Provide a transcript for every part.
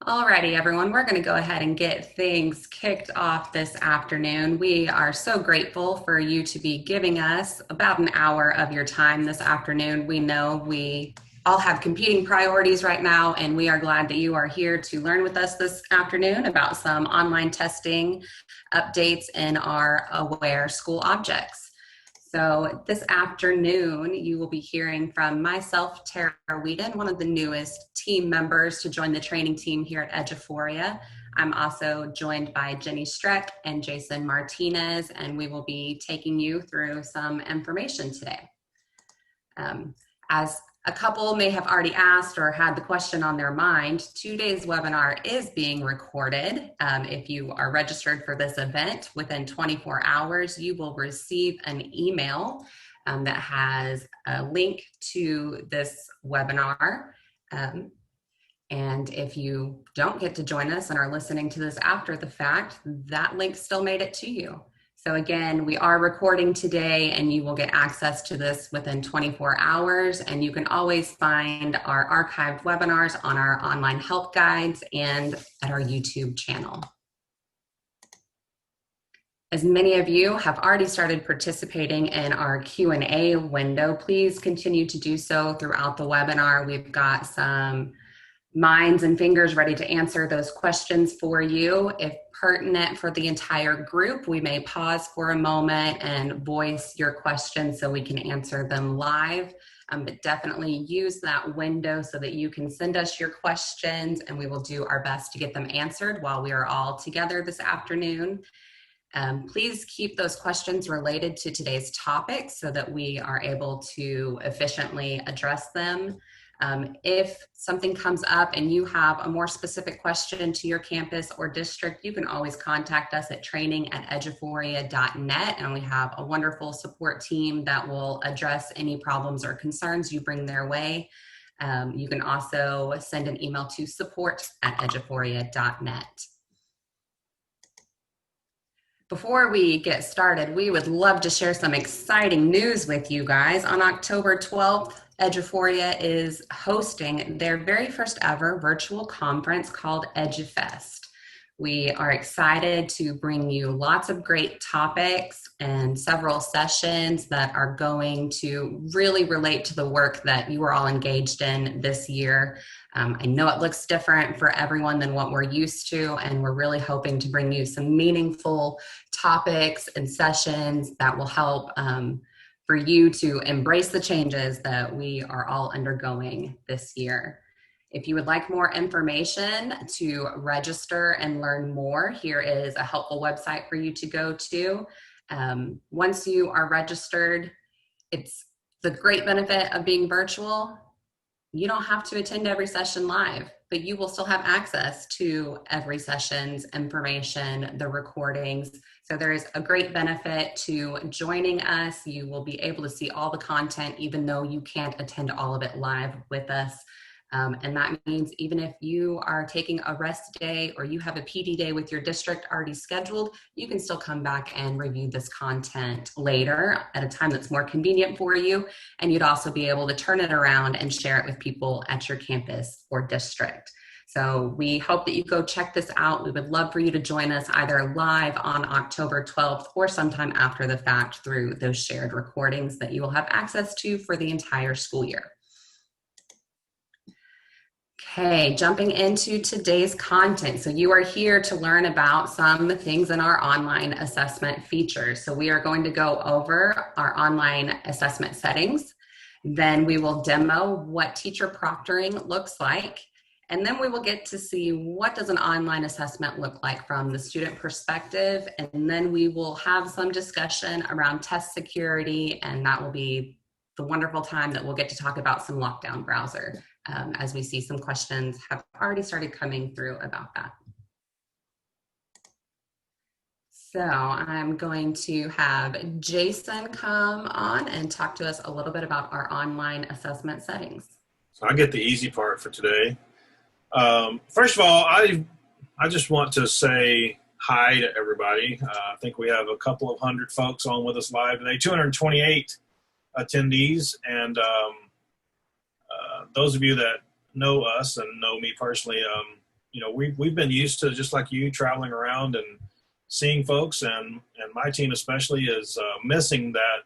Alrighty, everyone, we're going to go ahead and get things kicked off this afternoon. We are so grateful for you to be giving us about an hour of your time this afternoon. We know we all have competing priorities right now, and we are glad that you are here to learn with us this afternoon about some online testing updates in our Aware school objects. So this afternoon, you will be hearing from myself, Terra, one of the newest team members to join the training team here at eduphoria. I'm also joined by Jenny Streck and Jason Martinez, and we will be taking you through some information today. As a couple may have already asked or had the question on their mind, today's webinar is being recorded. If you are registered for this event within 24 hours, you will receive an email that has a link to this webinar. And if you don't get to join us and are listening to this after the fact, that link still made it to you. So again, we are recording today and you will get access to this within 24 hours, and you can always find our archived webinars on our online help guides and at our YouTube channel. As many of you have already started participating in our Q&A window, please continue to do so throughout the webinar. We've got some minds and fingers ready to answer those questions for you. If pertinent for the entire group, we may pause for a moment and voice your questions so we can answer them live. But definitely use that window so that you can send us your questions, and we will do our best to get them answered while we are all together this afternoon. Please keep those questions related to today's topic so that we are able to efficiently address them. If something comes up and you have a more specific question to your campus or district, you can always contact us at training@eduphoria.net, and we have a wonderful support team that will address any problems or concerns you bring their way. You can also send an email to support@eduphoria.net. Before we get started, we would love to share some exciting news with you guys. On October 12th, eduphoria is hosting their very first ever virtual conference called EduFest. We are excited to bring you lots of great topics and several sessions that are going to really relate to the work that you are all engaged in this year. I know it looks different for everyone than what we're used to, and we're really hoping to bring you some meaningful topics and sessions that will help for you to embrace the changes that we are all undergoing this year. If you would like more information to register and learn more, here is a helpful website for you to go to. Once you are registered, it's the great benefit of being virtual. You don't have to attend every session live, but you will still have access to every session's information, the recordings. So there is a great benefit to joining us. You will be able to see all the content, even though you can't attend all of it live with us. And that means even if you are taking a rest day or you have a PD day with your district already scheduled, you can still come back and review this content later at a time that's more convenient for you. And you'd also be able to turn it around and share it with people at your campus or district. So we hope that you go check this out. We would love for you to join us either live on October 12th or sometime after the fact through those shared recordings that you will have access to for the entire school year. Okay, jumping into today's content. So you are here to learn about some things in our online assessment features. So we are going to go over our online assessment settings. Then we will demo what teacher proctoring looks like. And then we will get to see what does an online assessment look like from the student perspective. And then we will have some discussion around test security, and that will be the wonderful time that we'll get to talk about some lockdown browser. As we see some questions have already started coming through about that. So I'm going to have Jason come on and talk to us a little bit about our online assessment settings. So I get the easy part for today. First of all, I just want to say hi to everybody. I think we have a couple of hundred folks on with us live today, 228 attendees, and those of you that know us and know me personally, we've been used to, just like you, traveling around and seeing folks, and my team especially is missing that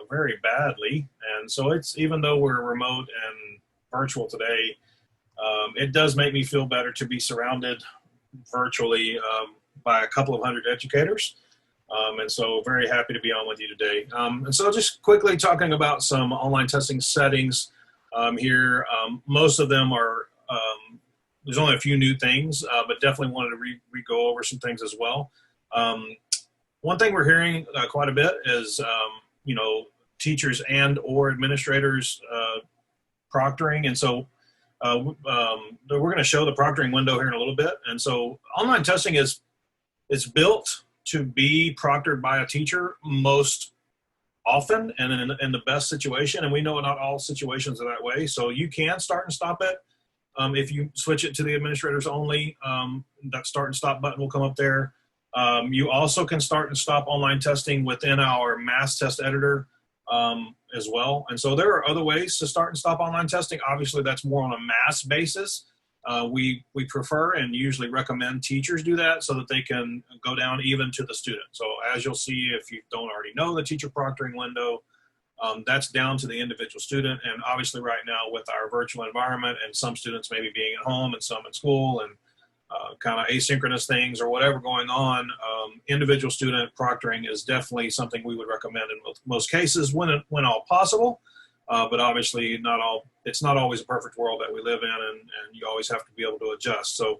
very badly. And so it's, even though we're remote and virtual today, it does make me feel better to be surrounded virtually by a couple of hundred educators. And so very happy to be on with you today. And so just quickly talking about some online testing settings here. Most of them are, there's only a few new things, but definitely wanted to go over some things as well. One thing we're hearing quite a bit is, teachers and or administrators proctoring. And so we're going to show the proctoring window here in a little bit. And so online testing it's built to be proctored by a teacher most often and in the best situation. And we know not all situations are that way. So you can start and stop it. If you switch it to the administrators only, that start and stop button will come up there. You also can start and stop online testing within our mass test editor as well. And so there are other ways to start and stop online testing. Obviously, that's more on a mass basis. We prefer and usually recommend teachers do that so that they can go down even to the student. So as you'll see, if you don't already know the teacher proctoring window, that's down to the individual student. And obviously right now with our virtual environment and some students maybe being at home and some at school and kind of asynchronous things or whatever going on, individual student proctoring is definitely something we would recommend in most cases when all possible. But obviously it's not always a perfect world that we live in, and you always have to be able to adjust. So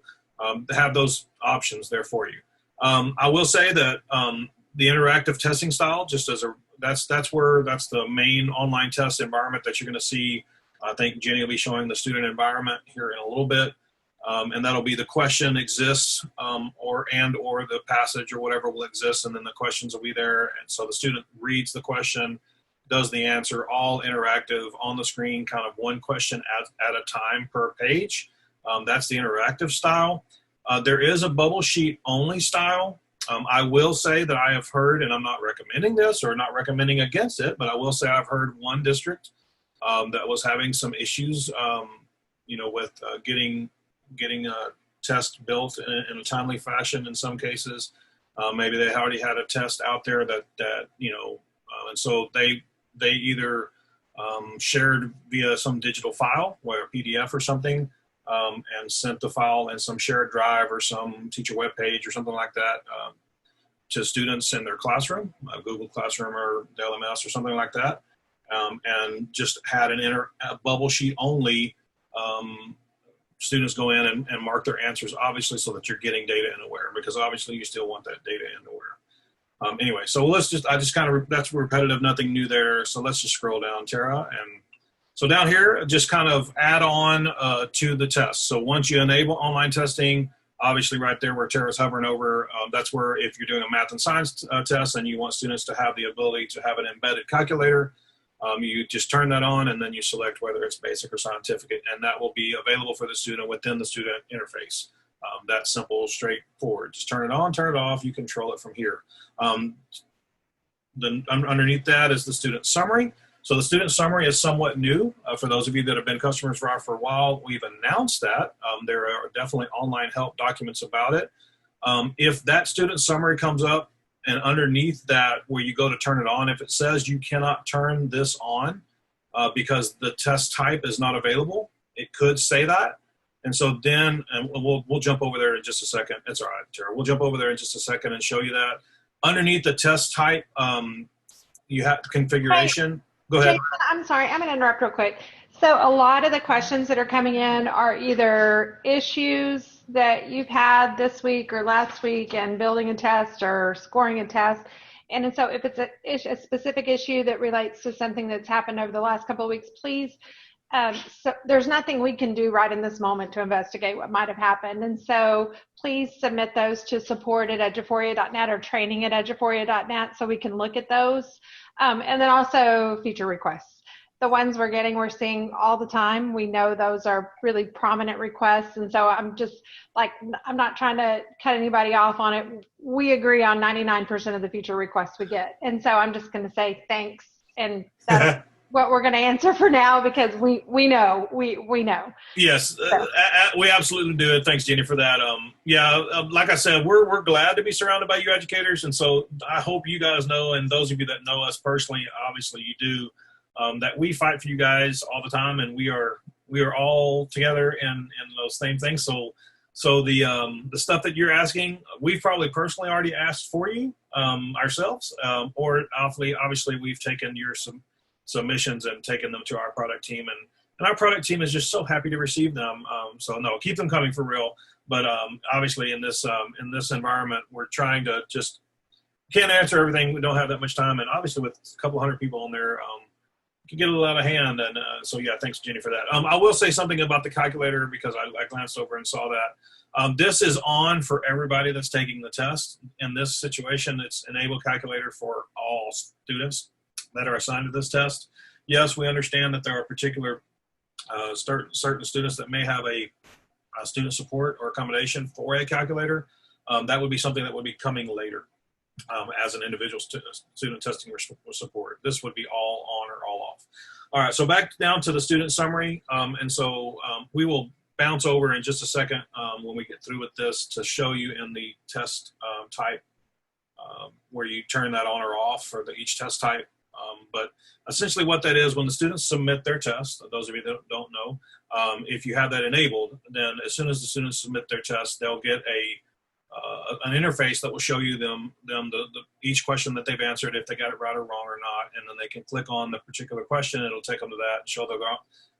have those options there for you. I will say that the interactive testing style, just as that's the main online test environment that you're going to see. I think Jenny will be showing the student environment here in a little bit. And that'll be the question exists or the passage or whatever will exist, and then the questions will be there. And so the student reads the question, does the answer, all interactive on the screen, kind of one question at a time per page. That's the interactive style. There is a bubble sheet only style. I will say that I have heard, and I'm not recommending this or not recommending against it, but I will say I've heard one district that was having some issues, with getting a test built in a timely fashion in some cases. Maybe they already had a test out there that and so they either shared via some digital file, or a PDF or something, and sent the file in some shared drive or some teacher web page or something like that to students in their classroom, Google Classroom or the LMS or something like that, and just had a bubble sheet only. Students go in and mark their answers, obviously, so that you're getting data in aware, because obviously you still want that data in aware. Anyway, so that's repetitive, nothing new there. So let's just scroll down, Terra. And so down here, just kind of add on to the test. So once you enable online testing, obviously right there where Terra's hovering over, that's where if you're doing a math and science test and you want students to have the ability to have an embedded calculator, you just turn that on and then you select whether it's basic or scientific, and that will be available for the student within the student interface. That's simple, straightforward. Just turn it on, turn it off. You control it from here. Underneath that is the student summary. So the student summary is somewhat new. For those of you that have been customers for a while, we've announced that. There are definitely online help documents about it. If that student summary comes up, and underneath that, where you go to turn it on, if it says you cannot turn this on because the test type is not available, it could say that. And so then, and we'll jump over there in just a second. It's all right, Terra. We'll jump over there in just a second and show you that. Underneath the test type, you have configuration. Go ahead. Jason, I'm sorry, I'm going to interrupt real quick. So a lot of the questions that are coming in are either issues that you've had this week or last week and building a test or scoring a test. And so if it's a specific issue that relates to something that's happened over the last couple of weeks, please, so there's nothing we can do right in this moment to investigate what might have happened. And so please submit those to support@eduphoria.net or training@eduphoria.net so we can look at those. And then also feature requests. The ones we're seeing all the time. We know those are really prominent requests. And so I'm just like, I'm not trying to cut anybody off on it. We agree on 99% of the feature requests we get. And so I'm just going to say thanks. And what we're going to answer for now, because we know. Yes, So. we absolutely do it. Thanks, Jenny, for that. Like I said, we're glad to be surrounded by you educators, and so I hope you guys know, and those of you that know us personally, obviously you do, that we fight for you guys all the time, and we are all together in those same things. So the stuff that you're asking, we've probably personally already asked for you ourselves, or obviously we've taken your submissions and taken them to our product team, and our product team is just so happy to receive them. So no, keep them coming for real. But obviously in this environment, we're trying to just can't answer everything. We don't have that much time, and obviously with a couple hundred people on there, it can get a little out of hand. And so yeah, thanks, Jenny, for that. I will say something about the calculator, because I glanced over and saw that. This is on for everybody that's taking the test. In this situation, it's enable calculator for all students that are assigned to this test. Yes, we understand that there are particular certain students that may have a student support or accommodation for a calculator. That would be something that would be coming later as an individual student testing support. This would be all on or all off. All right, so back down to the student summary. And so we will bounce over in just a second when we get through with this to show you in the test type where you turn that on or off for each test type. But essentially what that is, when the students submit their test, those of you that don't know, if you have that enabled, then as soon as the students submit their test, they'll get an interface that will show you each question that they've answered, if they got it right or wrong or not, and then they can click on the particular question. It'll take them to that and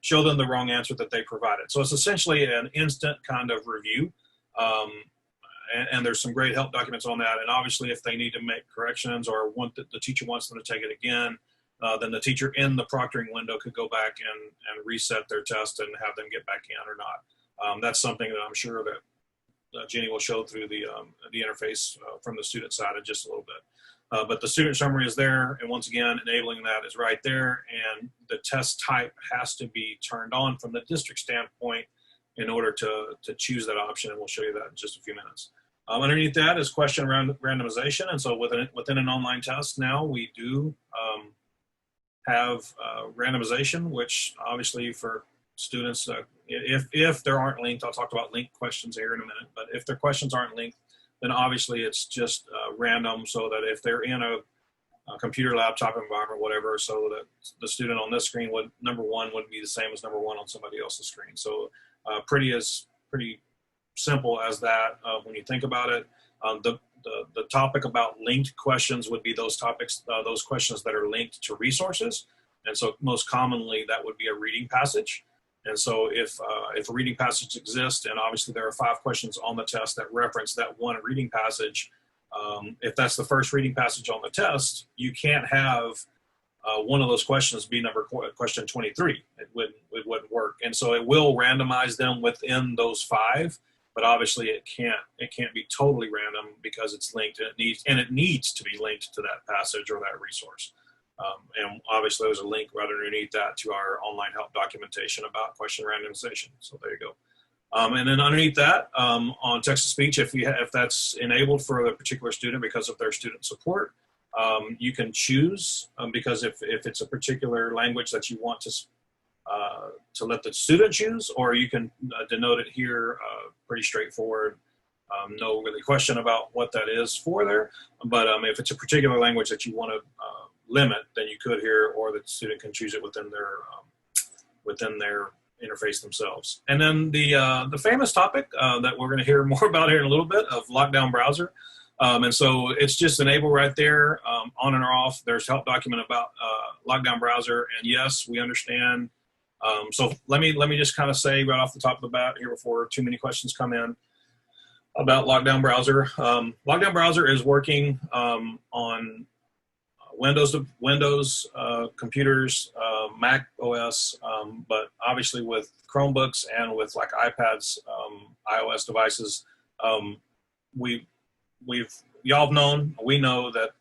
show them the wrong answer that they provided. So it's essentially an instant kind of review. And there's some great help documents on that. And obviously, if they need to make corrections or the teacher wants them to take it again, then the teacher in the proctoring window could go back and reset their test and have them get back in or not. That's something that I'm sure that Jenny will show through the interface from the student side in just a little bit. But the student summary is there, and once again, enabling that is right there, and the test type has to be turned on from the district standpoint in order to choose that option, and we'll show you that in just a few minutes. Underneath that is question randomization, and so within an online test now we do have randomization, which obviously for students, if there aren't linked, I'll talk about linked questions here in a minute, but if their questions aren't linked, then obviously it's just random, so that if they're in a computer laptop environment, whatever, so that the student on this screen number one would be the same as number one on somebody else's screen. So pretty simple as that when you think about it. The topic about linked questions would be those questions that are linked to resources. And so most commonly that would be a reading passage. And so if a reading passage exists, and obviously there are 5 questions on the test that reference that one reading passage, if that's the first reading passage on the test, you can't have one of those questions be question 23. It wouldn't work. And so it will randomize them within those 5, but obviously it can't be totally random because it's linked, and it needs to be linked to that passage or that resource. And obviously there's a link right underneath that to our online help documentation about question randomization. So there you go. And then underneath that, on text-to-speech, if that's enabled for a particular student because of their student support, you can choose, because if it's a particular language that you want to let the student choose, or you can denote it here, pretty straightforward. No really question about what that is for there. But if it's a particular language that you want to limit, then you could here, or the student can choose it within their interface themselves. And then the famous topic that we're going to hear more about here in a little bit, of lockdown browser. And so it's just enable right there, on and off. There's help document about lockdown browser, and yes, we understand. So let me just kind of say right off the top of the bat here before too many questions come in about lockdown browser. Lockdown browser is working on Windows computers, Mac OS, but obviously with Chromebooks and with like iPads, iOS devices, y'all have known, we know that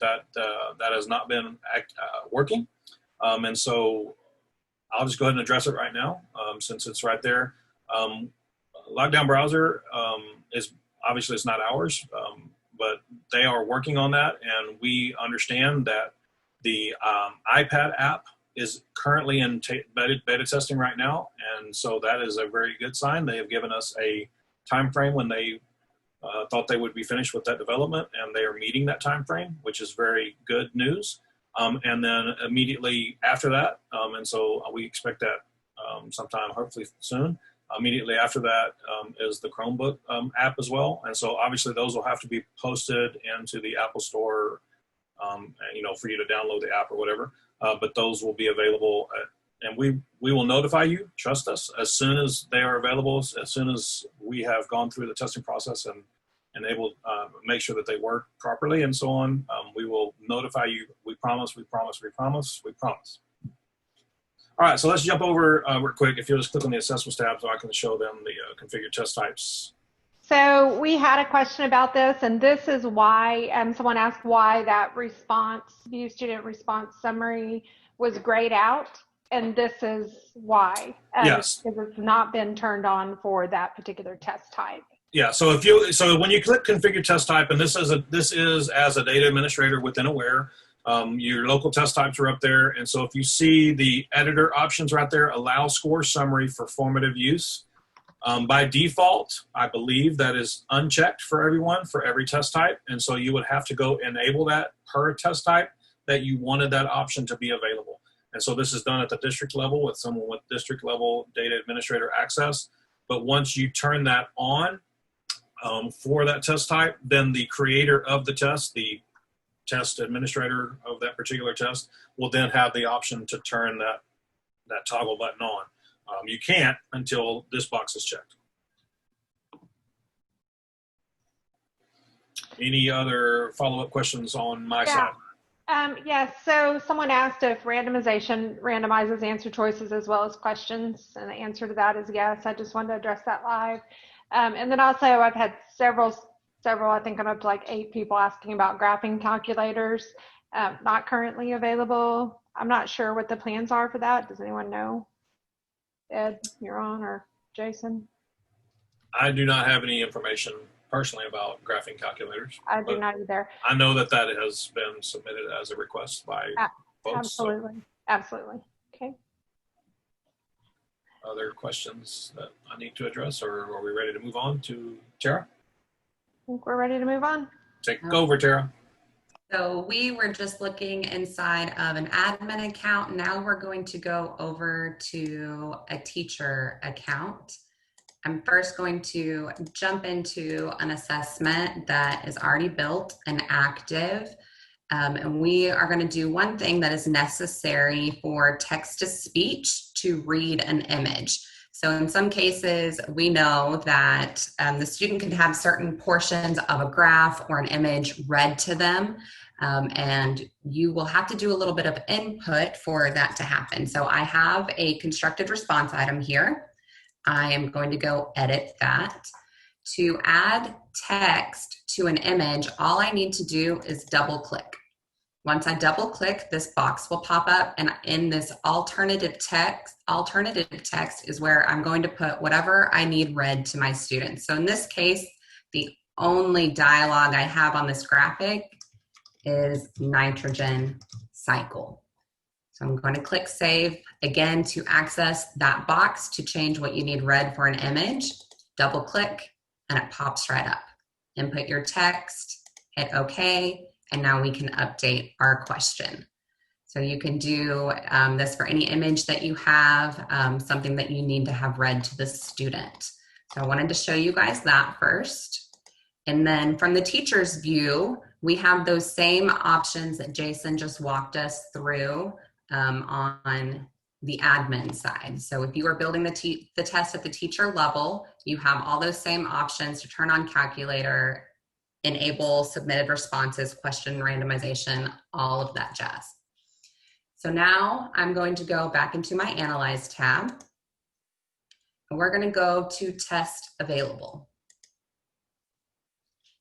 has not been working, and so I'll just go ahead and address it right now, since it's right there. Lockdown browser is obviously, it's not ours, but they are working on that, and we understand that the iPad app is currently in beta testing right now, and so that is a very good sign. They have given us a time frame when they thought they would be finished with that development, and they are meeting that time frame, which is very good news. And then immediately after that, and so we expect that sometime hopefully soon. Immediately after that is the Chromebook app as well, and so obviously those will have to be posted into the Apple Store, for you to download the app or whatever. But those will be available, and we will notify you. Trust us, as soon as they are available, as soon as we have gone through the testing process and able make sure that they work properly and so on. We will notify you. We promise. We promise. We promise. We promise. All right, so let's jump over real quick. If you'll just click on the assessments tab so I can show them the configured test types. So we had a question about this, and this is why someone asked why that view student response summary was grayed out, and this is why. Yes. Because it's not been turned on for that particular test type. Yeah. So when you click configure test type, and this is as a data administrator within Aware. Your local test types are up there, and so if you see the editor options right there, allow score summary for formative use. By default, I believe that is unchecked for everyone for every test type, and so you would have to go enable that per test type that you wanted that option to be available. And so this is done at the district level with someone with district level data administrator access. But once you turn that on for that test type, then the creator of the test, the test administrator of that particular test, will then have the option to turn that toggle button on. You can't until this box is checked. Any other follow-up questions on my side? Yes, so someone asked if randomization randomizes answer choices as well as questions, and the answer to that is yes. I just wanted to address that live. And then also I've had several, I think I'm up to like 8 people asking about graphing calculators, not currently available. I'm not sure what the plans are for that. Does anyone know? Ed, you're on, or Jason? I do not have any information personally about graphing calculators. I do not either. I know that has been submitted as a request by folks. Absolutely. So. Absolutely. Okay. Other questions that I need to address, or are we ready to move on to Terra? I think we're ready to move on. Take over, Terra. So we were just looking inside of an admin account. Now we're going to go over to a teacher account. I'm first going to jump into an assessment that is already built and active. And we are going to do one thing that is necessary for text-to-speech to read an image. So in some cases, we know that the student can have certain portions of a graph or an image read to them, and you will have to do a little bit of input for that to happen. So I have a constructed response item here. I am going to go edit that. To add text to an image, all I need to do is double click. Once I double click, this box will pop up, and in this alternative text is where I'm going to put whatever I need read to my students. So in this case, the only dialogue I have on this graphic is nitrogen cycle. So I'm going to click save again to access that box to change what you need read for an image. Double click and it pops right up. Input your text, hit OK, and now we can update our question. So you can do this for any image that you have, something that you need to have read to the student. So I wanted to show you guys that first. And then from the teacher's view, we have those same options that Jason just walked us through on the admin side. So if you are building the test at the teacher level, you have all those same options to turn on calculator, enable submitted responses, question randomization, all of that jazz. So now I'm going to go back into my Analyze tab, and we're going to go to Test Available.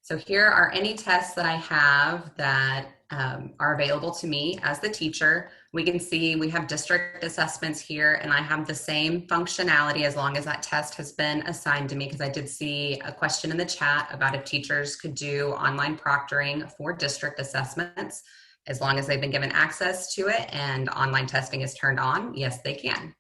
So here are any tests that I have that are available to me as the teacher. We can see we have district assessments here, and I have the same functionality as long as that test has been assigned to me, because I did see a question in the chat about if teachers could do online proctoring for district assessments. As long as they've been given access to it and online testing is turned on, yes, they can.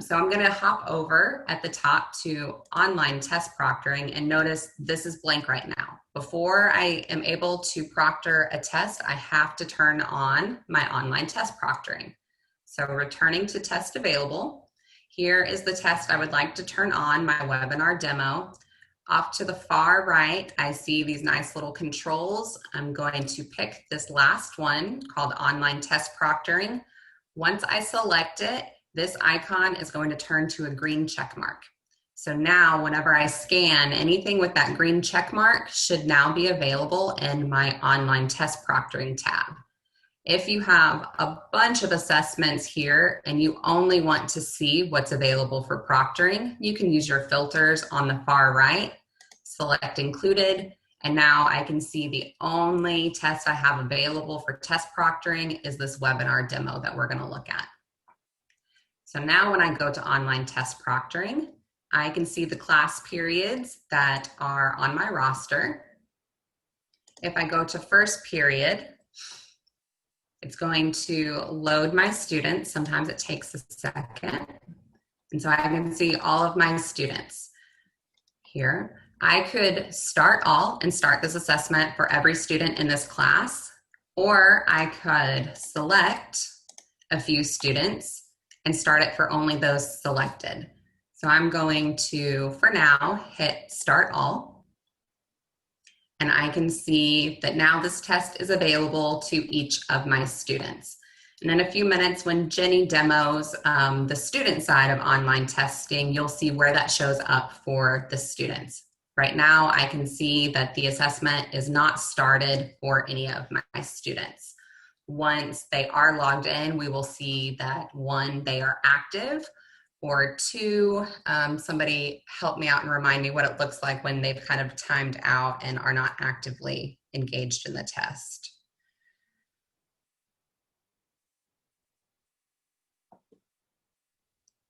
So I'm going to hop over at the top to online test proctoring, and notice this is blank right now. Before I am able to proctor a test, I have to turn on my online test proctoring. So returning to test available, here is the test I would like to turn on, my webinar demo. Off to the far right, I see these nice little controls. I'm going to pick this last one called online test proctoring. Once I select it, this icon is going to turn to a green check mark. So now whenever I scan, anything with that green check mark should now be available in my online test proctoring tab. If you have a bunch of assessments here and you only want to see what's available for proctoring, you can use your filters on the far right, select included, and now I can see the only test I have available for test proctoring is this webinar demo that we're going to look at. So now when I go to online test proctoring, I can see the class periods that are on my roster. If I go to first period, it's going to load my students. Sometimes it takes a second. And so I can see all of my students here. I could start all and start this assessment for every student in this class, or I could select a few students and start it for only those selected. So I'm going to, for now, hit start all. And I can see that now this test is available to each of my students. And in a few minutes, when Jenny demos the student side of online testing, you'll see where that shows up for the students. Right now, I can see that the assessment is not started for any of my students. Once they are logged in, we will see that 1, they are active, or 2, somebody help me out and remind me what it looks like when they've kind of timed out and are not actively engaged in the test.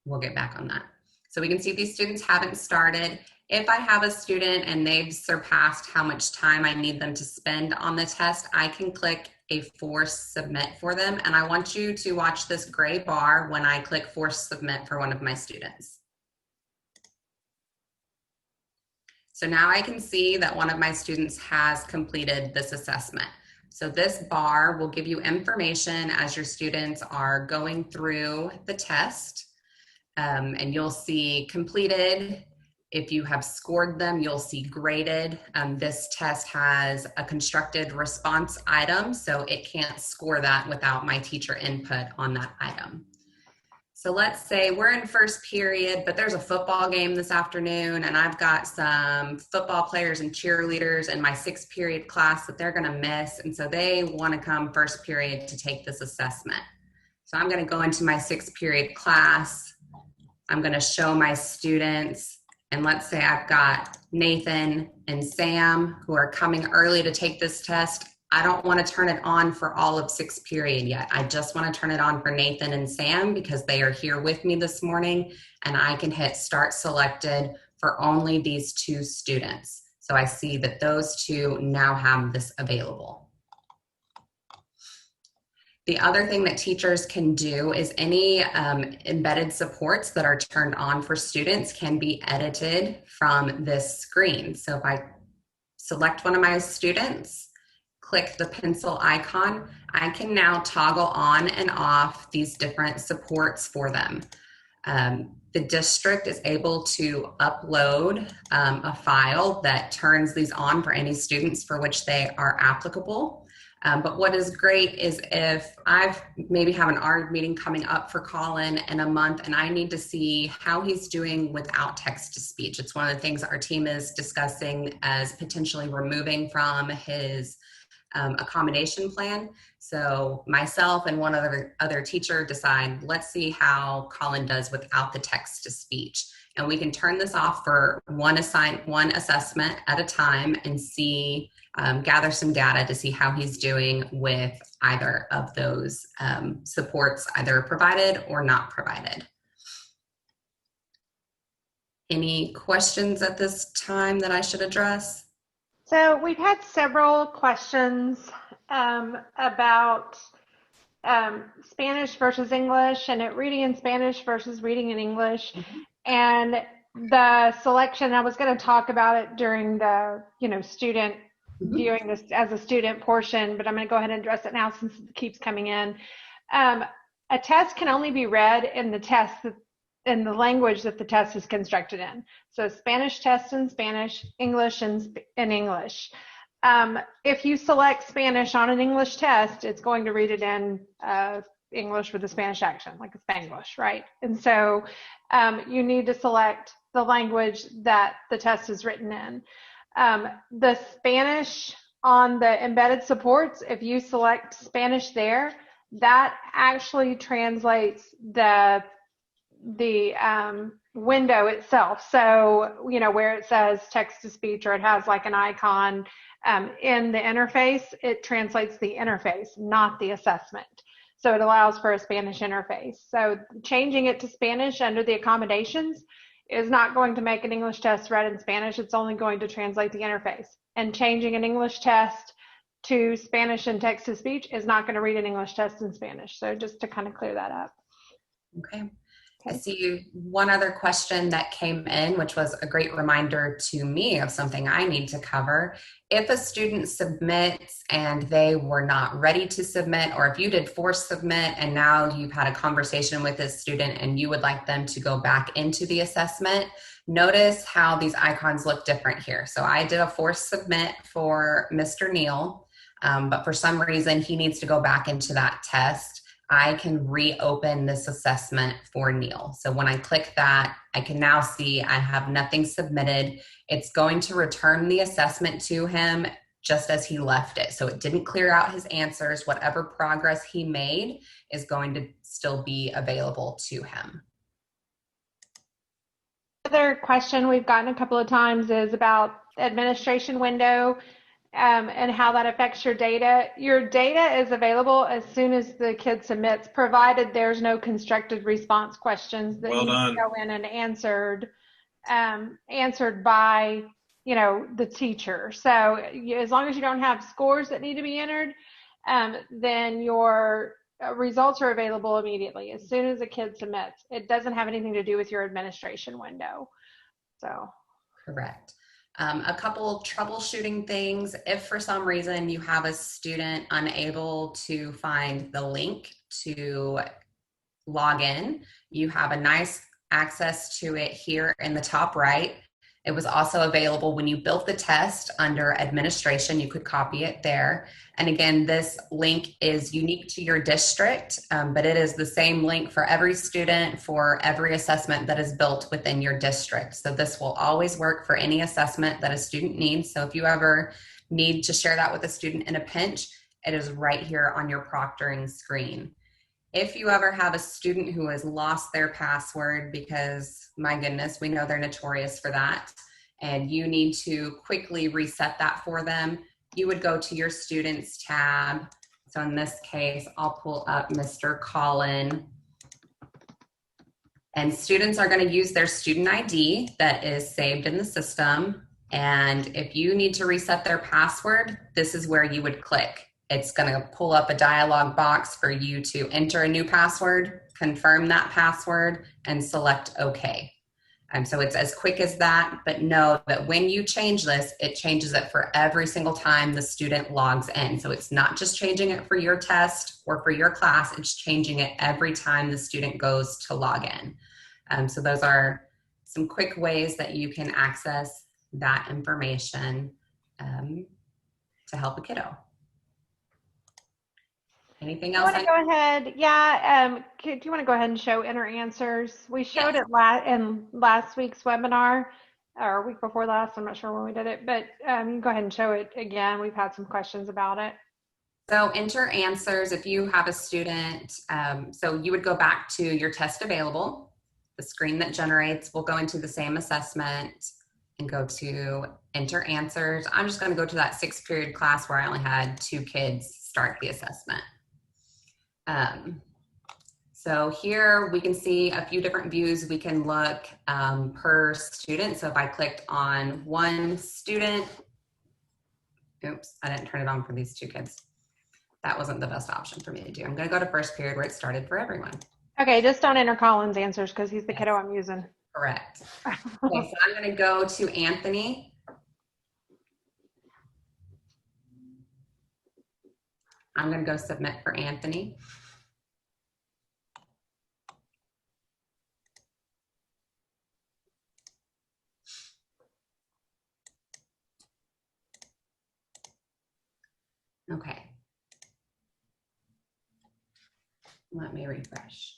We'll get back on that. So we can see these students haven't started. If I have a student and they've surpassed how much time I need them to spend on the test, I can click a force submit for them. And I want you to watch this gray bar when I click force submit for one of my students. So now I can see that one of my students has completed this assessment. So this bar will give you information as your students are going through the test. And you'll see completed. If you have scored them, you'll see graded. This test has a constructed response item, so it can't score that without my teacher input on that item. So let's say we're in first period, but there's a football game this afternoon, and I've got some football players and cheerleaders in my 6th period class that they're gonna miss, and so they wanna come first period to take this assessment. So I'm gonna go into my 6th period class. I'm gonna show my students, and let's say I've got Nathan and Sam who are coming early to take this test. I don't want to turn it on for all of 6th period yet. I just want to turn it on for Nathan and Sam because they are here with me this morning, and I can hit start selected for only these 2 students. So I see that those 2 now have this available. The other thing that teachers can do is any embedded supports that are turned on for students can be edited from this screen. So if I select one of my students, click the pencil icon, I can now toggle on and off these different supports for them. The district is able to upload a file that turns these on for any students for which they are applicable. But what is great is if I've maybe have an ARD meeting coming up for Colin in a month and I need to see how he's doing without text to speech. It's one of the things our team is discussing as potentially removing from his accommodation plan. So myself and one other teacher decide, let's see how Colin does without the text to speech. And we can turn this off for one assessment at a time and see, gather some data to see how he's doing with either of those supports, either provided or not provided. Any questions at this time that I should address? So we've had several questions about Spanish versus English, and reading in Spanish versus reading in English. And the selection, I was going to talk about it during the, student viewing this as a student portion, but I'm going to go ahead and address it now since it keeps coming in. A test can only be read in in the language that the test is constructed in. So Spanish test in Spanish, English in English. If you select Spanish on an English test, it's going to read it in English with a Spanish accent, like a Spanglish, right? And so you need to select the language that the test is written in. The Spanish on the embedded supports, if you select Spanish there, that actually translates the window itself. So, where it says text to speech, or it has like an icon in the interface, it translates the interface, not the assessment. So it allows for a Spanish interface. So changing it to Spanish under the accommodations is not going to make an English test read in Spanish. It's only going to translate the interface. And changing an English test to Spanish and text to speech is not going to read an English test in Spanish. So just to kind of clear that up. Okay. I see one other question that came in, which was a great reminder to me of something I need to cover. If a student submits and they were not ready to submit, or if you did force submit and now you've had a conversation with this student and you would like them to go back into the assessment, notice how these icons look different here. So I did a force submit for Mr. Neal, but for some reason he needs to go back into that test. I can reopen this assessment for Neal. So when I click that, I can now see I have nothing submitted. It's going to return the assessment to him just as he left it. So it didn't clear out his answers. Whatever progress he made is going to still be available to him. Another question we've gotten a couple of times is about administration window. And how that affects your data. Your data is available as soon as the kid submits, provided there's no constructed response questions that need to go in and answered by, the teacher. So as long as you don't have scores that need to be entered, then your results are available immediately as soon as a kid submits. It doesn't have anything to do with your administration window. So. Correct. A couple troubleshooting things. If for some reason you have a student unable to find the link to log in, you have a nice access to it here in the top right. It was also available when you built the test under administration. You could copy it there. And again, this link is unique to your district, but it is the same link for every student for every assessment that is built within your district. So this will always work for any assessment that a student needs. So if you ever need to share that with a student in a pinch, it is right here on your proctoring screen. If you ever have a student who has lost their password, because my goodness, we know they're notorious for that, and you need to quickly reset that for them, you would go to your students tab. So in this case, I'll pull up Mr. Colin. And students are going to use their student ID that is saved in the system. And if you need to reset their password, this is where you would click. It's going to pull up a dialog box for you to enter a new password, confirm that password, and select OK. So it's as quick as that, but know that when you change this, it changes it for every single time the student logs in. So it's not just changing it for your test or for your class, it's changing it every time the student goes to log in. So those are some quick ways that you can access that information to help a kiddo. Anything else? Do you want to go ahead? Yeah. Do you want to go ahead and show enter answers? We showed it in last week's webinar, or a week before last. I'm not sure when we did it, but you can go ahead and show it again. We've had some questions about it. So enter answers if you have a student. So you would go back to your test available. The screen that generates will go into the same assessment and go to enter answers. I'm just going to go to that 6th period class where I only had 2 kids start the assessment. So here we can see a few different views. We can look per student. So if I clicked on one student, oops, I didn't turn it on for these 2 kids. that wasn't the best option for me to do. I'm going to go to first period where it started for everyone. Okay, just don't enter Colin's answers because he's the kiddo I'm using. Correct. Okay, so I'm going to go to Anthony. I'm going to go submit for Anthony. Okay. Let me refresh.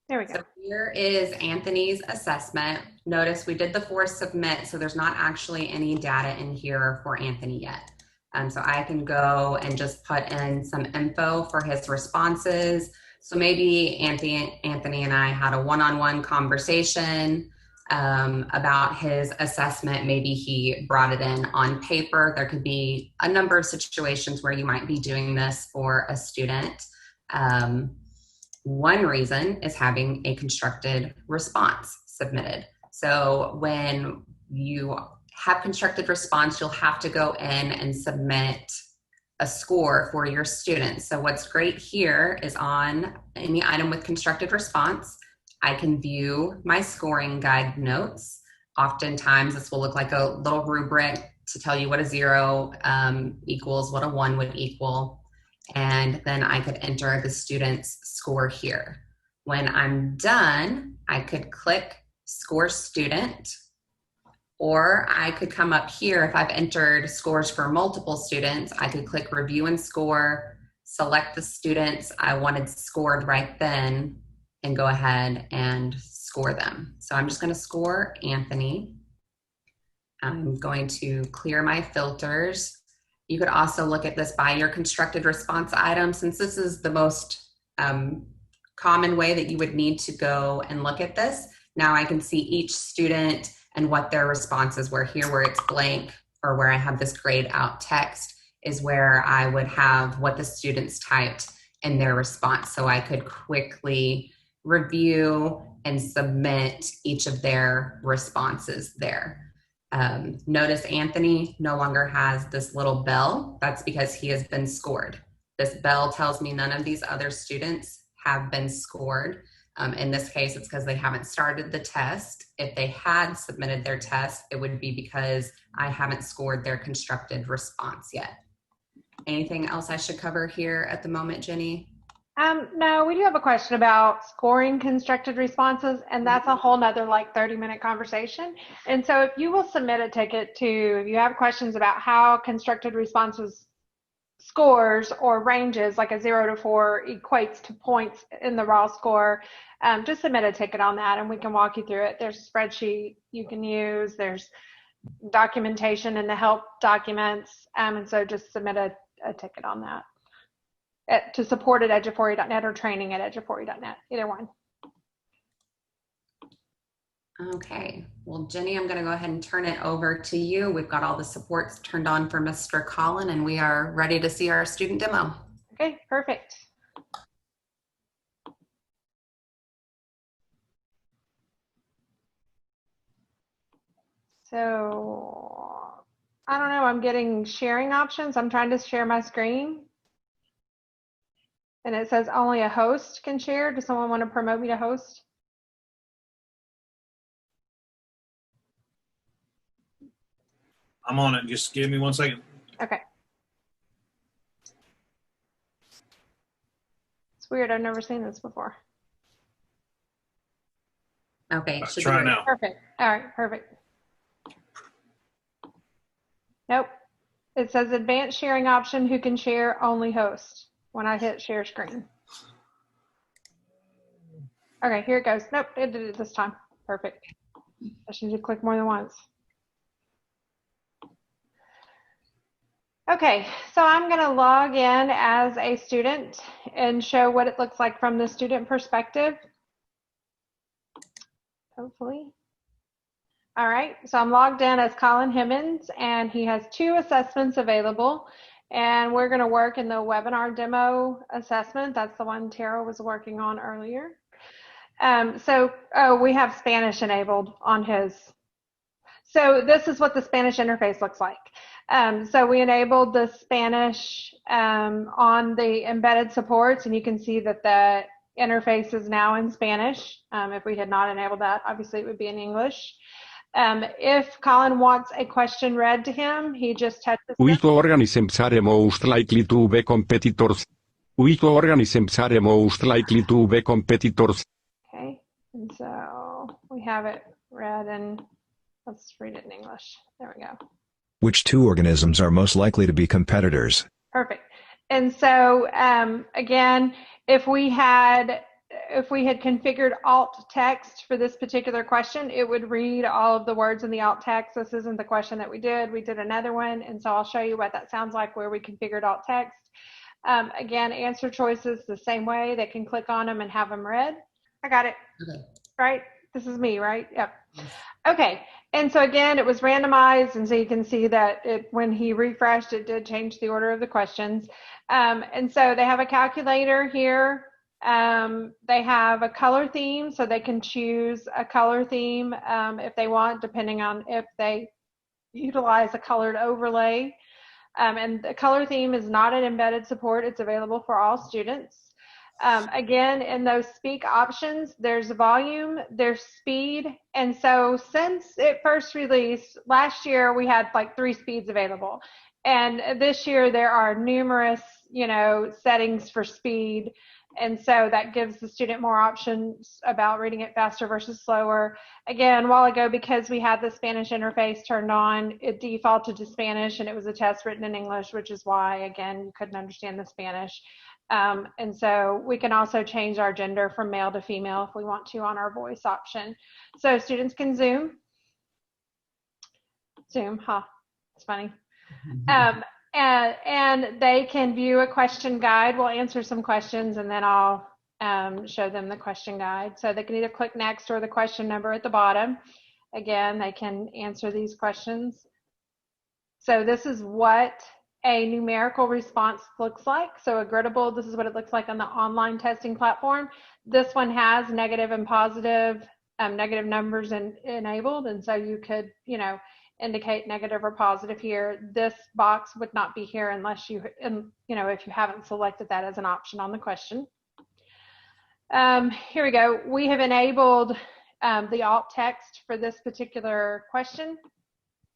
There we go. So here is Anthony's assessment. Notice we did the force submit, so there's not actually any data in here for Anthony yet. So I can go and just put in some info for his responses. So maybe Anthony and I had a one-on-one conversation about his assessment. Maybe he brought it in on paper. There could be a number of situations where you might be doing this for a student. One reason is having a constructed response submitted. So when you have constructed response, you'll have to go in and submit a score for your students. So what's great here is on any item with constructed response, I can view my scoring guide notes. Oftentimes this will look like a little rubric to tell you what a 0 equals, what a 1 would equal. And then I could enter the student's score here. When I'm done, I could click Score Student, or I could come up here. If I've entered scores for multiple students, I could click Review and Score, select the students I wanted scored right then, and go ahead and score them. So I'm just going to score Anthony. I'm going to clear my filters. You could also look at this by your constructed response item, since this is the most common way that you would need to go and look at this. Now I can see each student and what their responses were. Here where it's blank, or where I have this grayed out text, is where I would have what the students typed in their response. So I could quickly review and submit each of their responses there. Notice Anthony no longer has this little bell. That's because he has been scored. This bell tells me none of these other students have been scored. In this case, it's because they haven't started the test. If they had submitted their test, it would be because I haven't scored their constructed response yet. Anything else I should cover here at the moment, Jenny? No, we do have a question about scoring constructed responses, and that's a whole nother like 30-minute conversation. And so if you will submit a ticket to, if you have questions about how constructed responses scores or ranges, like a 0 to 4 equates to points in the raw score, just submit a ticket on that and we can walk you through it. There's a spreadsheet you can use, there's documentation in the help documents, and so just submit a ticket on that. To support at eduphoria.net or training at eduphoria.net, either one. Okay, well, Jenny, I'm going to go ahead and turn it over to you. We've got all the supports turned on for Mr. Colin, and we are ready to see our student demo. Okay, perfect. So, I don't know, I'm getting sharing options. I'm trying to share my screen. And it says only a host can share. Does someone want to promote me to host? I'm on it. Just give me 1 second. Okay. It's weird. I've never seen this before. Okay, Try now. Perfect. All right, perfect. Nope. It says advanced sharing option, who can share, only host, when I hit share screen. Okay, here it goes. Nope, it did it this time. Perfect. I just need to click more than once. Okay, so I'm going to log in as a student and show what it looks like from the student perspective. Hopefully. All right, so I'm logged in as Colin Himmons, and he has 2 assessments available. And we're going to work in the webinar demo assessment. That's the one Terra was working on earlier. We have Spanish enabled on his. So this is what the Spanish interface looks like. So we enabled the Spanish on the embedded supports, and you can see that the interface is now in Spanish. If we had not enabled that, obviously it would be in English. If Colin wants a question read to him, he just touches Which organisms are most likely to be competitors? Which organisms are most likely to be competitors? Okay, and so we have it read, and let's read it in English. There we go. Which two organisms are most likely to be competitors? Perfect. And so again, if we had configured alt text for this particular question, it would read all of the words in the alt text. This isn't the question that we did. We did another one, and so I'll show you what that sounds like where we configured alt text. Again, answer choices the same way. They can click on them and have them read. I got it. Okay. Right? This is me, right? Yep. Okay. And so again, it was randomized, and so you can see that when he refreshed, it did change the order of the questions. And so they have a calculator here. They have a color theme, so they can choose a color theme if they want, depending on if they utilize a colored overlay. And the color theme is not an embedded support. It's available for all students. Again, in those speak options, there's volume, there's speed. And so since it first released, last year we had like 3 speeds available. And this year there are numerous, settings for speed. And so that gives the student more options about reading it faster versus slower. Again, a while ago, because we had the Spanish interface turned on, it defaulted to Spanish, and it was a test written in English, which is why, again, you couldn't understand the Spanish. And so we can also change our gender from male to female if we want to on our voice option. So students can Zoom, it's funny. And they can view a question guide. We'll answer some questions, and then I'll show them the question guide. So they can either click next or the question number at the bottom. Again, they can answer these questions. So this is what a numerical response looks like. So a griddable, this is what it looks like on the online testing platform. This one has negative and positive, negative numbers enabled. And so you could, indicate negative or positive here. This box would not be here unless if you haven't selected that as an option on the question. Here we go. We have enabled the alt text for this particular question.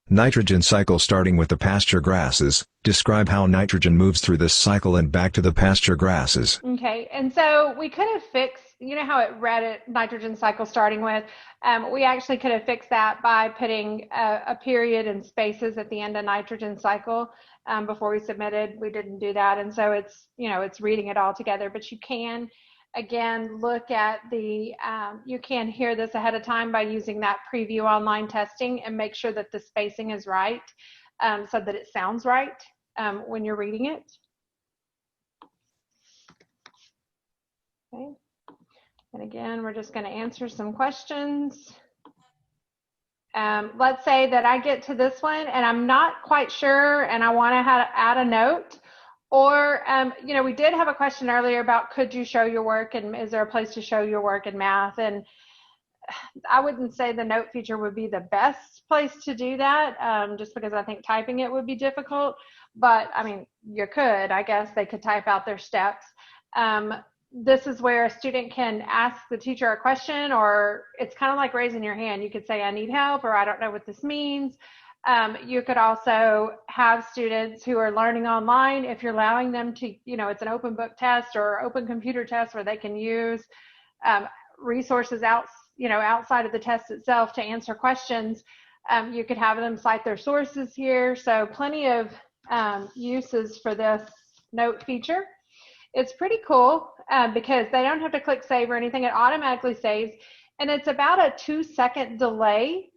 Nitrogen cycle starting with the pasture grasses. Describe how nitrogen moves through this cycle and back to the pasture grasses. Okay, and so we could have fixed, how it read it, nitrogen cycle starting with, we actually could have fixed that by putting a period and spaces at the end of nitrogen cycle before we submitted. We didn't do that, and so it's, it's reading it all together, but you can, again, look at you can hear this ahead of time by using that preview online testing and make sure that the spacing is right so that it sounds right when you're reading it. Okay. And again, we're just going to answer some questions. Let's say that I get to this one and I'm not quite sure and I want to add a note. Or, we did have a question earlier about could you show your work and is there a place to show your work in math? And I wouldn't say the note feature would be the best place to do that just because I think typing it would be difficult. But, you could, I guess they could type out their steps. This is where a student can ask the teacher a question, or it's kind of like raising your hand. You could say, I need help, or I don't know what this means. You could also have students who are learning online, if you're allowing them to, it's an open book test or open computer test where they can use resources outside of the test itself to answer questions. You could have them cite their sources here. So plenty of uses for this note feature. It's pretty cool because they don't have to click save or anything. It automatically saves, and it's about a 2-second delay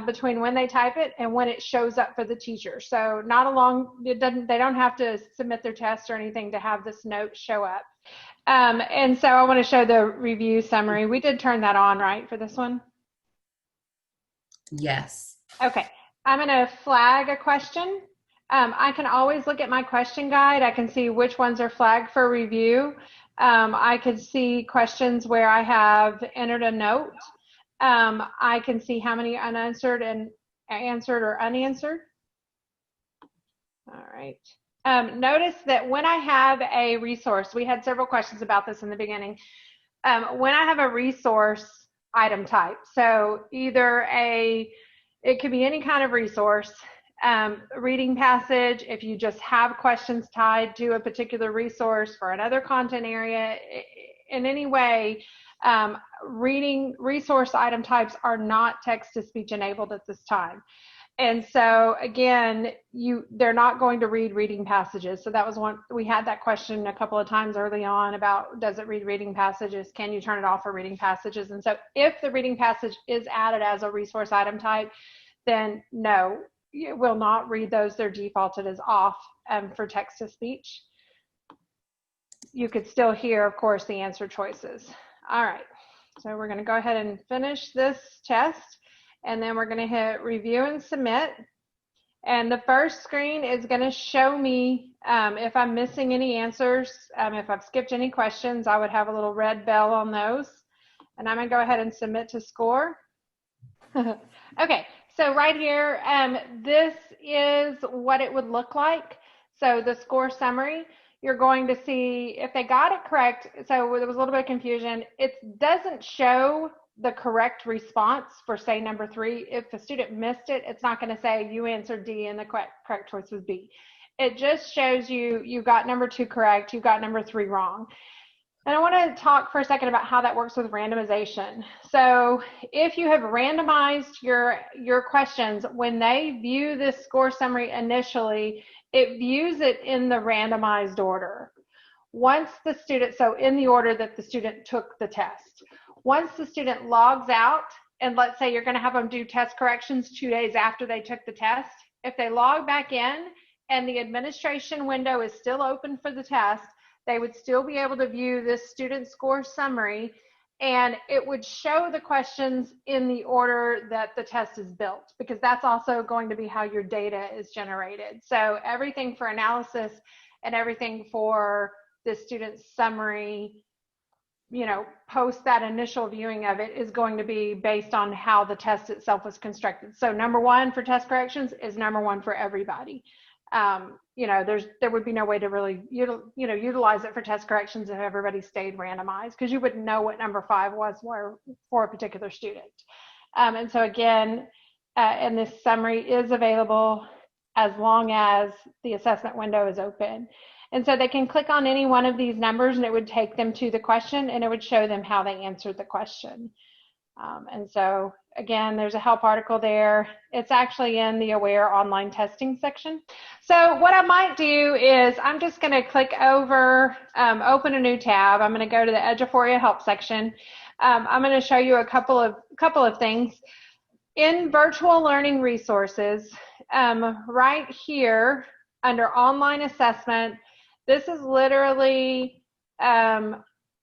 between when they type it and when it shows up for the teacher. So they don't have to submit their test or anything to have this note show up. And so I want to show the review summary. We did turn that on, right, for this one? Yes. Okay. I'm going to flag a question. I can always look at my question guide. I can see which ones are flagged for review. I could see questions where I have entered a note. I can see how many unanswered, and answered or unanswered? All right. Notice that when I have a resource, we had several questions about this in the beginning. When I have a resource item type, so either it could be any kind of resource, reading passage, if you just have questions tied to a particular resource for another content area, in any way, reading resource item types are not text-to-speech enabled at this time. And so again, they're not going to read reading passages. So that was one, we had that question a couple of times early on about, does it read reading passages? Can you turn it off for reading passages? And so if the reading passage is added as a resource item type, then no, it will not read those. They're defaulted as off for text to speech. You could still hear, of course, the answer choices. All right, so we're going to go ahead and finish this test. And then we're going to hit review and submit. And the first screen is going to show me if I'm missing any answers. If I've skipped any questions, I would have a little red bell on those. And I'm going to go ahead and submit to score. Okay, so right here, this is what it would look like. So the score summary, you're going to see if they got it correct. So there was a little bit of confusion. It doesn't show the correct response for, say, number 3. If a student missed it, it's not going to say you answered D and the correct choice was B. It just shows you got number 2 correct, you got number 3 wrong. And I want to talk for a second about how that works with randomization. So if you have randomized your questions, when they view this score summary initially, it views it in the randomized order. Once the student, so in the order that the student took the test. Once the student logs out, and let's say you're going to have them do test corrections 2 days after they took the test, if they log back in and the administration window is still open for the test, they would still be able to view this student score summary, and it would show the questions in the order that the test is built, because that's also going to be how your data is generated. So everything for analysis and everything for the student summary, post that initial viewing of it, is going to be based on how the test itself was constructed. So number 1 for test corrections is number 1 for everybody. There would be no way to really utilize it for test corrections if everybody stayed randomized, because you wouldn't know what number 5 was for a particular student. And so again, and this summary is available as long as the assessment window is open. And so they can click on any one of these numbers and it would take them to the question and it would show them how they answered the question. And so again, there's a help article there. It's actually in the Aware online testing section. So what I might do is I'm just going to click over, open a new tab. I'm going to go to the eduphoria help section. I'm going to show you a couple of things. In virtual learning resources, right here under online assessment, this is literally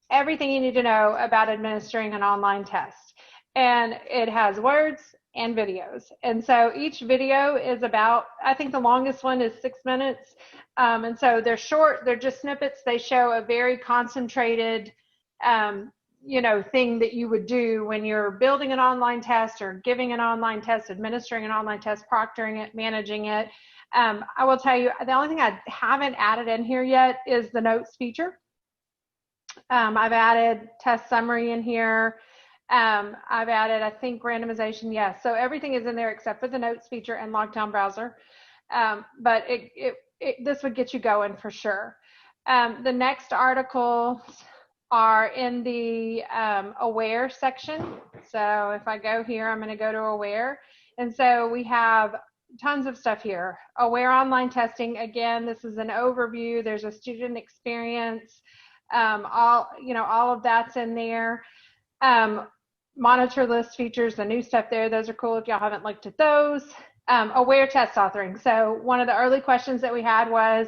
everything you need to know about administering an online test. And it has words and videos. And so each video is about, I think the longest one is 6 minutes. And so they're short, they're just snippets. They show a very concentrated, thing that you would do when you're building an online test or giving an online test, administering an online test, proctoring it, managing it. I will tell you, the only thing I haven't added in here yet is the notes feature. I've added test summary in here. I've added, I think, randomization. Yes. So everything is in there except for the notes feature and lockdown browser. But this would get you going for sure. The next articles are in the Aware section. So if I go here, I'm going to go to Aware. And so we have tons of stuff here. Aware online testing. Again, this is an overview. There's a student experience. All of that's in there. Monitor list features, the new stuff there. Those are cool if y'all haven't looked at those. Aware test authoring. So one of the early questions that we had was,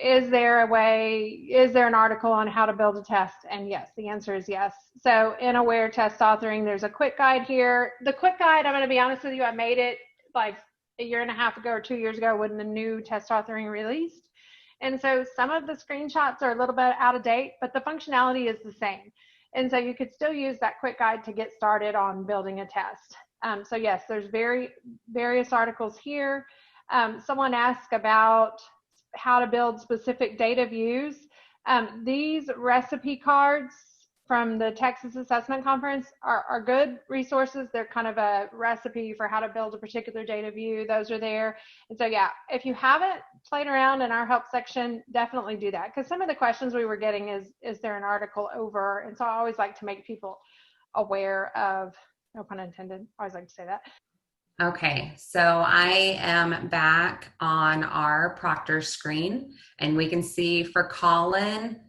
is there an article on how to build a test? And yes, the answer is yes. So in Aware test authoring, there's a quick guide here. The quick guide, I'm going to be honest with you, I made it like a year and a half ago or 2 years ago when the new test authoring released. And so some of the screenshots are a little bit out of date, but the functionality is the same. And so you could still use that quick guide to get started on building a test. So yes, there's various articles here. Someone asked about how to build specific data views. These recipe cards from the Texas Assessment Conference are good resources. They're kind of a recipe for how to build a particular data view. Those are there. And so, yeah, if you haven't played around in our help section, definitely do that. Because some of the questions we were getting is there an article over? And so I always like to make people aware of, no pun intended, I always like to say that. Okay, so I am back on our Proctor screen, and we can see for Colin,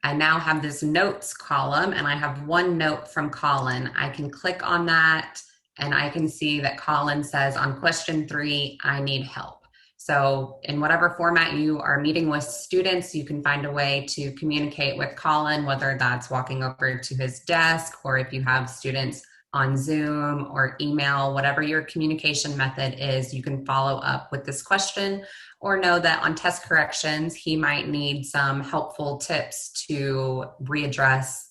I now have this notes column, and I have one note from Colin. I can click on that, and I can see that Colin says on question 3, I need help. So in whatever format you are meeting with students, you can find a way to communicate with Colin, whether that's walking over to his desk, or if you have students on Zoom or email, whatever your communication method is, you can follow up with this question, or know that on test corrections, he might need some helpful tips to readdress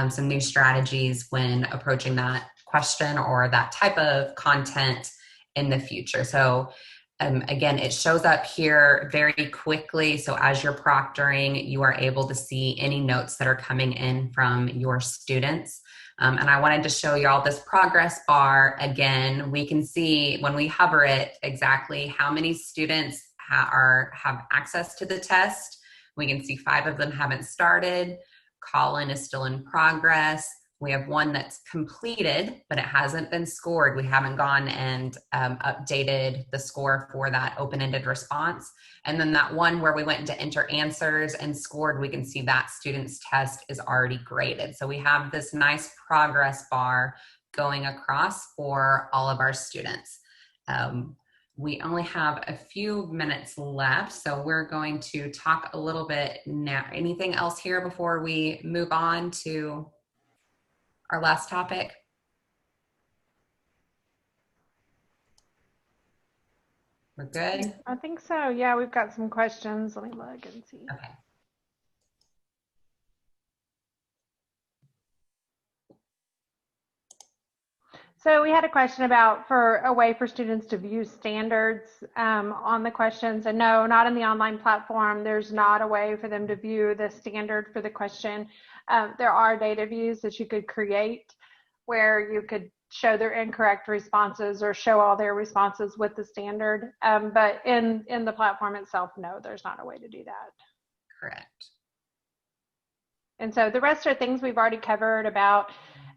some new strategies when approaching that question or that type of content in the future. So again, it shows up here very quickly. So as you're proctoring, you are able to see any notes that are coming in from your students. And I wanted to show you all this progress bar. Again, we can see when we hover it exactly how many students have access to the test. We can see 5 of them haven't started. Colin is still in progress. We have one that's completed, but it hasn't been scored. We haven't gone and updated the score for that open-ended response. And then that one where we went to enter answers and scored, we can see that student's test is already graded. So we have this nice progress bar going across for all of our students. We only have a few minutes left, so we're going to talk a little bit now. Anything else here before we move on to our last topic? We're good? I think so. Yeah, we've got some questions. Let me look and see. Okay. So we had a question about for a way for students to view standards on the questions. And no, not in the online platform. There's not a way for them to view the standard for the question. There are data views that you could create where you could show their incorrect responses or show all their responses with the standard. But in the platform itself, no, there's not a way to do that. Correct. And so the rest are things we've already covered about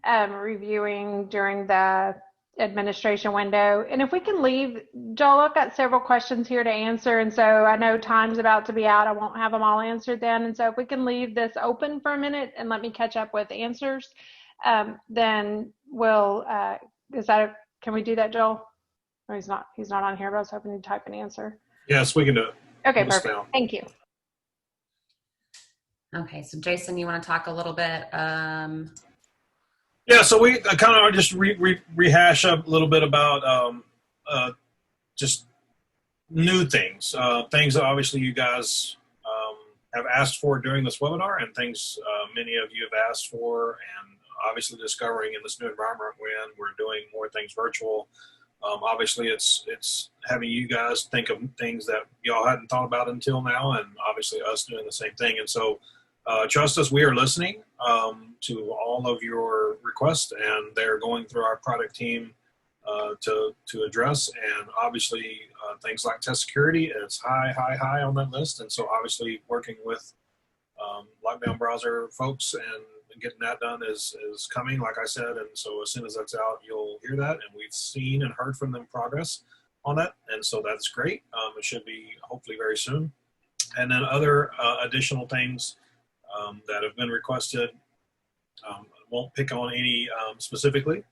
reviewing during the administration window. And if we can leave, Joel, I've got several questions here to answer. And so I know time's about to be out. I won't have them all answered then. And so if we can leave this open for a minute and let me catch up with answers, then we'll, can we do that, Joel? Or he's not on here, but I was hoping to type an answer. Yes, we can do it. Okay, perfect. Thank you. Okay, so Jason, you want to talk a little bit? Yeah, so we kind of just rehash up a little bit about just new things, things that obviously you guys have asked for during this webinar, and things many of you have asked for, and obviously discovering in this new environment when we're doing more things virtual. Obviously, it's having you guys think of things that y'all hadn't thought about until now, and obviously us doing the same thing. And so trust us, we are listening to all of your requests, and they're going through our product team to address. And obviously things like test security is high on that list. And so obviously working with lockdown browser folks and getting that done is coming, like I said. And so as soon as that's out, you'll hear that. And we've seen and heard from them progress on that. And so that's great. It should be hopefully very soon. And then other additional things that have been requested. Won't pick on any specifically,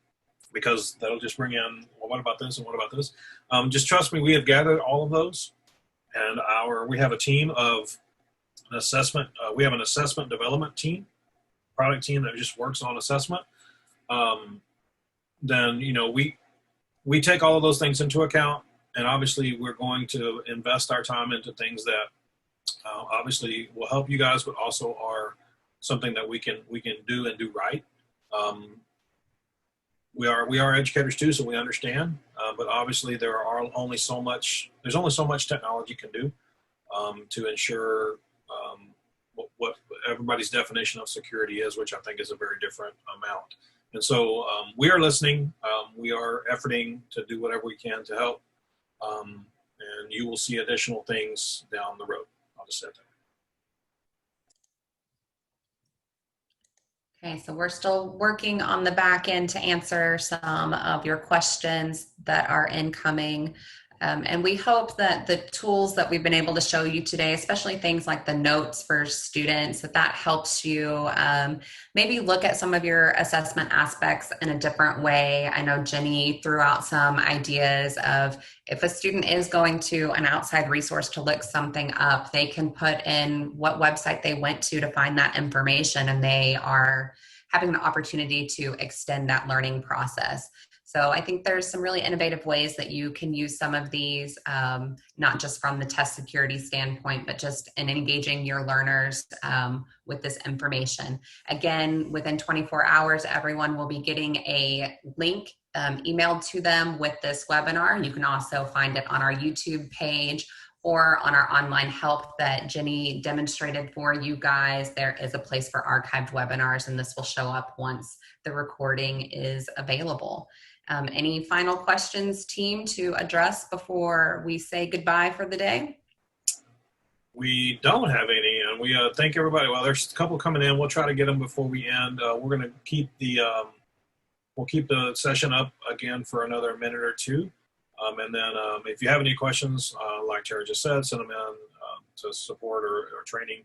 because that'll just bring in, well, what about this and what about this? Just trust me, we have gathered all of those, and we have a team of an assessment. We have an assessment development team, product team that just works on assessment. Then, you know, we take all of those things into account, and obviously we're going to invest our time into things that obviously will help you guys, but also are something that we can do and do right. we are educators too, so we understand. But obviously, there's only so much technology can do to ensure what everybody's definition of security is, which I think is a very different amount. And so we are listening. We are efforting to do whatever we can to help. And you will see additional things down the road. I'll just say that. Okay, so we're still working on the back end to answer some of your questions that are incoming. And we hope that the tools that we've been able to show you today, especially things like the notes for students, that helps you maybe look at some of your assessment aspects in a different way. I know Jenny threw out some ideas of if a student is going to an outside resource to look something up, they can put in what website they went to find that information, and they are having the opportunity to extend that learning process. So I think there's some really innovative ways that you can use some of these, not just from the test security standpoint, but just in engaging your learners with this information. Again, within 24 hours, everyone will be getting a link emailed to them with this webinar. You can also find it on our YouTube page or on our online help that Jenny demonstrated for you guys. There is a place for archived webinars, and this will show up once the recording is available. Any final questions, team, to address before we say goodbye for the day? We don't have any, and we thank everybody. Well, there's a couple coming in. We'll try to get them before we end. We're going to keep we'll keep the session up again for another minute or two. And then if you have any questions, like Terra just said, send them in to support or training.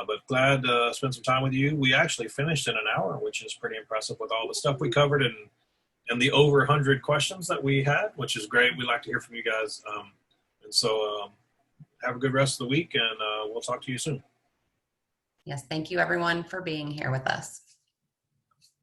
But glad to spend some time with you. We actually finished in an hour, which is pretty impressive with all the stuff we covered and the over 100 questions that we had, which is great. We like to hear from you guys. And so have a good rest of the week, and we'll talk to you soon. Yes, thank you everyone for being here with us.